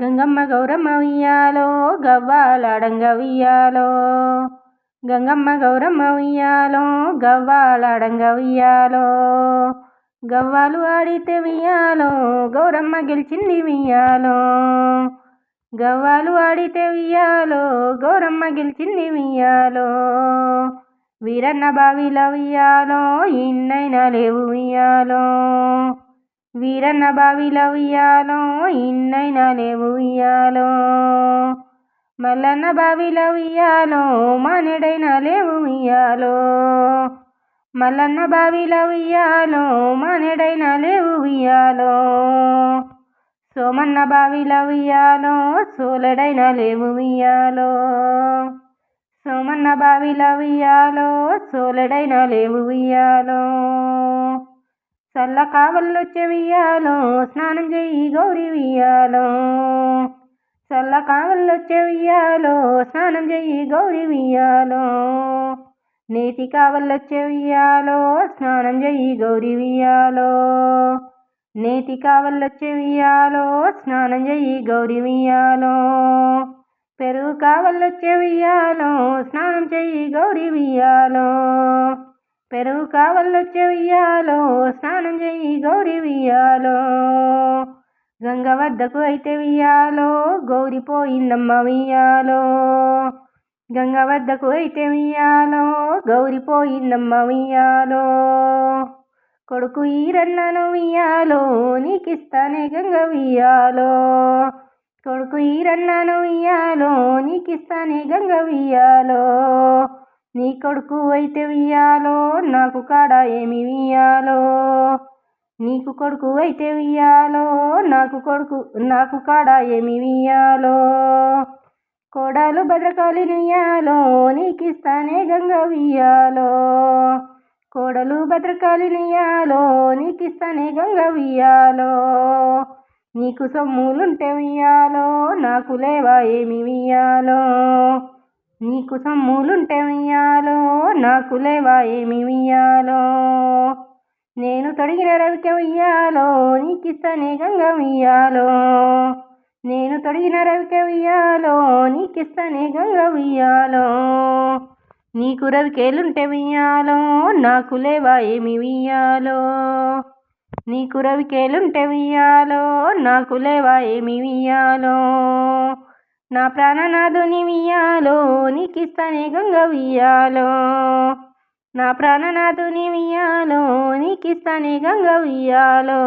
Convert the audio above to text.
గంగమ్మ గౌరమ్మ ఉయ్యాలో గవ్వాలాడంగ ఉయ్యాలో. గంగమ్మ గౌరమ్మ ఉయ్యాలో గవ్వాలాడంగ ఉయ్యాలో. గవ్వాలు ఆడితే ఉయ్యాలో గౌరమ్మ గెలిచింది ఉయ్యాలో. గవ్వాలు ఆడితే ఉయ్యాలో గౌరమ్మ గెలిచింది ఉయ్యాలో. వీరన్న బావిల ఉయ్యాలో ఇన్నైనా లేవు ఉయ్యాలో. వీరన్న బావిల ఉయ్యాలో ఇన్నైనా లేవు ఉయ్యాలో. మల్లన్న బావిల ఉయ్యాలో మానేడైనా లేవు ఉయ్యాలో. మల్లన్న బావిల ఉయ్యాలో మానేడైనా లేవు ఉయ్యాలో. సోమన్న బావిల ఉయ్యాలో సోలెడైనా లేవు ఉయ్యాలో. సోమన్న బావిల ఉయ్యాలో సోలెడైనా లేవు ఉయ్యాలో. చల్ల కావల్లొచ్చే ఉయ్యాలో స్నానం చెయ్యి గౌరీ ఉయ్యాలో. చల్ల కావల్లొచ్చే ఉయ్యాలో స్నానం చెయ్యి గౌరీ ఉయ్యాలో. నేతి కావల్లొచ్చే ఉయ్యాలో స్నానం చెయ్యి గౌరీ ఉయ్యాలో. నేతి కావల్లొచ్చే ఉయ్యాలో స్నానం చెయ్యి గౌరీ ఉయ్యాలో. పెరుగు కావల్లొచ్చే ఉయ్యాలో స్నానం చెయ్యి గౌరీ ఉయ్యాలో. పెరుగు కావల్లొచ్చే ఉయ్యాలో స్నానం చెయ్యి గౌరీ ఉయ్యాలో. గంగ వద్దకు అయితే ఉయ్యాలో గౌరీ పోయిందమ్మ ఉయ్యాలో. గంగ వద్దకు అయితే ఉయ్యాలో గౌరీ పోయిందమ్మ ఉయ్యాలో. కొడుకు ఈరన్నను ఉయ్యాలో నీకిస్తానే గంగ ఉయ్యాలో. కొడుకు ఈరన్నను ఉయ్యాలో నీకిస్తానే గంగ ఉయ్యాలో. నీ కొడుకు అయితే ఉయ్యాలో నాకు కాడ ఏమి ఉయ్యాలో. నీకు కొడుకు అయితే ఉయ్యాలో నాకు కాడ ఏమి ఉయ్యాలో. కోడలు భద్రకాళిని ఉయ్యాలో నీకిస్తానే గంగ ఉయ్యాలో. కోడలు భద్రకాళిని ఉయ్యాలో నీకిస్తానే గంగ ఉయ్యాలో. నీకు సొమ్ములుంటే ఉయ్యాలో నాకు లేవా ఏమి ఉయ్యాలో. నీకు సొమ్ములుంటే ఉయ్యాలో నాకు లేవా ఏమి ఉయ్యాలో. నేను తొడిగిన రవిక ఉయ్యాలో నీకిస్తానే గంగ ఉయ్యాలో. నేను తొడిగిన రవిక ఉయ్యాలో నీకిస్తానే గంగ ఉయ్యాలో. నీకు రవికేలుంటే ఉయ్యాలో నాకు లేవా ఏమి ఉయ్యాలో. నీకు రవికేలుంటే ఉయ్యాలో నాకు లేవా ఏమి ఉయ్యాలో. నా ప్రాణనాథుని ఉయ్యాలో నీకిస్తానే గంగ ఉయ్యాలో. నా ప్రాణనాథుని ఉయ్యాలో నీకిస్తానే గంగ ఉయ్యాలో.